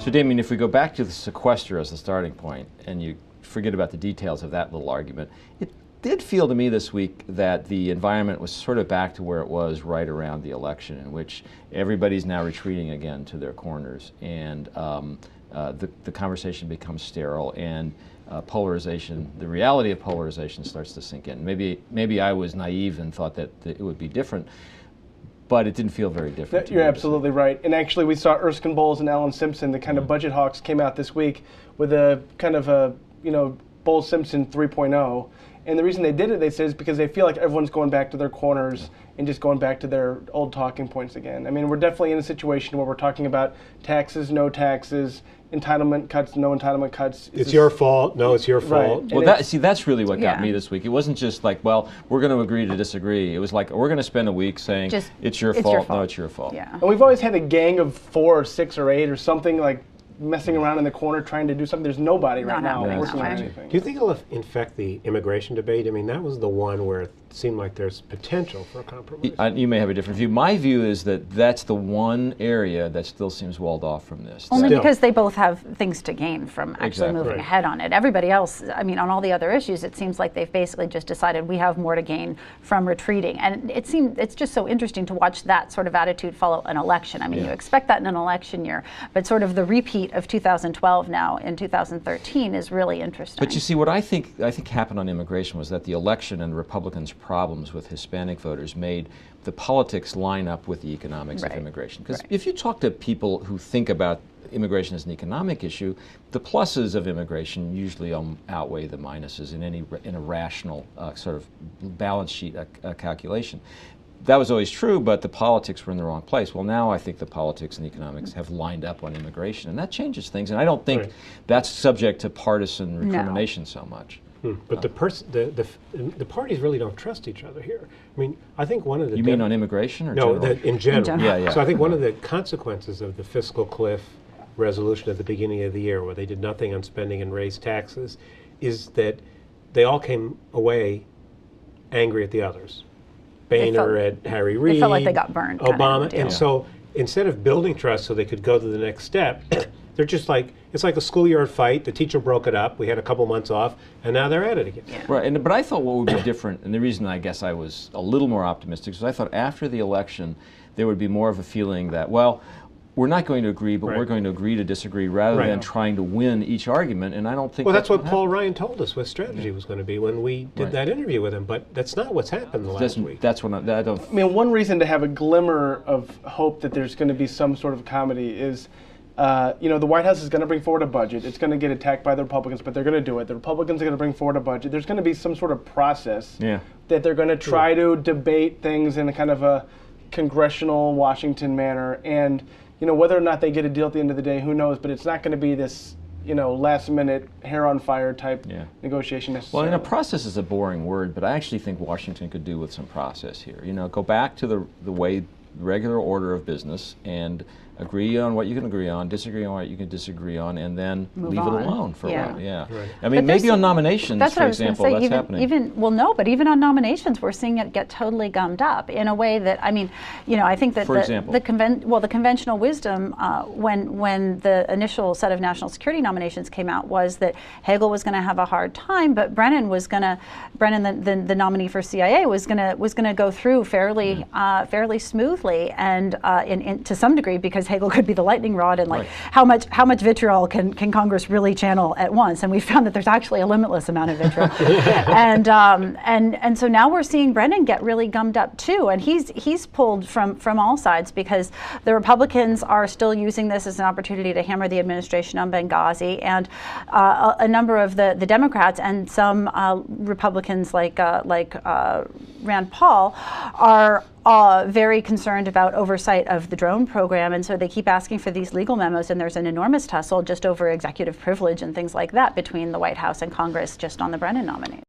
So, Damien, if we go back to the sequester as the starting point, and you forget about the details of that little argument, it did feel to me this week that the environment was sort of back to where it was right around the election, in which everybody's now retreating again to their corners, and the conversation becomes sterile, and polarization, the reality of polarization starts to sink in. Maybe I was naive and thought that it would be different, but it didn't feel very different. You're absolutely right. And actually, we saw Erskine Bowles and Alan Simpson, the kind of budget hawks, came out this week with a kind of a, Bowles-Simpson 3.0. And the reason they did it, they said, is because they feel like everyone's going back to their corners and just going back to their old talking points again. I mean, we're definitely in a situation where we're talking about taxes, no taxes, entitlement cuts, no entitlement cuts. It's your fault. No, it's your fault. Right. Well, that's really what got me this week. It wasn't just like, well, we're going to agree to disagree. It was like, we're going to spend a week saying, it's your fault. No, it's your fault. Yeah. And we've always had a gang of 4 or 6 or 8 or something, like messing around in the corner trying to do something. There's nobody right now working on anything. Do you think it'll infect the immigration debate? I mean, that was the one where it seemed like there's potential for a compromise. You may have a different view. My view is that that's the one area that still seems walled off from this. Only because they both have things to gain from actually moving ahead on it. Everybody else, I mean, on all the other issues, it seems like they've basically just decided we have more to gain from retreating. And it's just so interesting to watch that sort of attitude follow an election. I mean, you expect that in an election year, but sort of the repeat of 2012 now in 2013 is really interesting. But you see, what I think happened on immigration was that the election and Republicans' problems with Hispanic voters made the politics line up with the economics of immigration. Because if you talk to people who think about immigration as an economic issue, the pluses of immigration usually outweigh the minuses in a rational sort of balance sheet calculation. That was always true, but the politics were in the wrong place. Well, now I think the politics and the economics have lined up on immigration, and that changes things. And I don't think that's subject to partisan recrimination so much. But the parties really don't trust each other here. I mean, I think one of the... You mean on immigration or no, general? In general. Yeah. So I think one of the consequences of the fiscal cliff resolution at the beginning of the year, where they did nothing on spending and raised taxes, is that they all came away angry at the others. Boehner at Harry Reid. They felt like they got burned. Obama. And so instead of building trust so they could go to the next step, they're just like, it's like a schoolyard fight. The teacher broke it up. We had a couple months off, and now they're at it again. Yeah. Right, but I thought what would be different, and the reason I guess I was a little more optimistic, is I thought after the election there would be more of a feeling that, well, we're not going to agree, but we're going to agree to disagree rather than trying to win each argument, and I don't think that's what Paul Ryan told us what strategy was going to be when we did that interview with him, but that's not what's happened the last week. That's what I don't... I mean, one reason to have a glimmer of hope that there's going to be some sort of comedy is, the White House is going to bring forward a budget. It's going to get attacked by the Republicans, but they're going to do it. The Republicans are going to bring forward a budget. There's going to be some sort of process that they're going to try to debate things in a kind of a congressional Washington manner, and whether or not they get a deal at the end of the day, who knows? But it's not going to be this, last-minute, hair-on-fire type negotiation necessarily. Well, process is a boring word, but I actually think Washington could do with some process here. Go back to the way, regular order of business, and agree on what you can agree on, disagree on what you can disagree on, and then leave it alone for a while. Yeah. I mean, maybe on nominations, for example, that's happening. But even on nominations, we're seeing it get totally gummed up in a way that, I think that the conventional wisdom when the initial set of national security nominations came out was that Hagel was going to have a hard time, but Brennan, the nominee for CIA, was going to go through fairly smoothly, and to some degree, because Hagel could be the lightning rod, and how much vitriol can Congress really channel at once? And we found that there's actually a limitless amount of vitriol. and so now we're seeing Brennan get really gummed up too, and he's pulled from all sides, because the Republicans are still using this as an opportunity to hammer the administration on Benghazi, and a number of the Democrats and some Republicans like Rand Paul are very concerned about oversight of the drone program, and so they keep asking for these legal memos, and there's an enormous tussle just over executive privilege and things like that between the White House and Congress just on the Brennan nominee.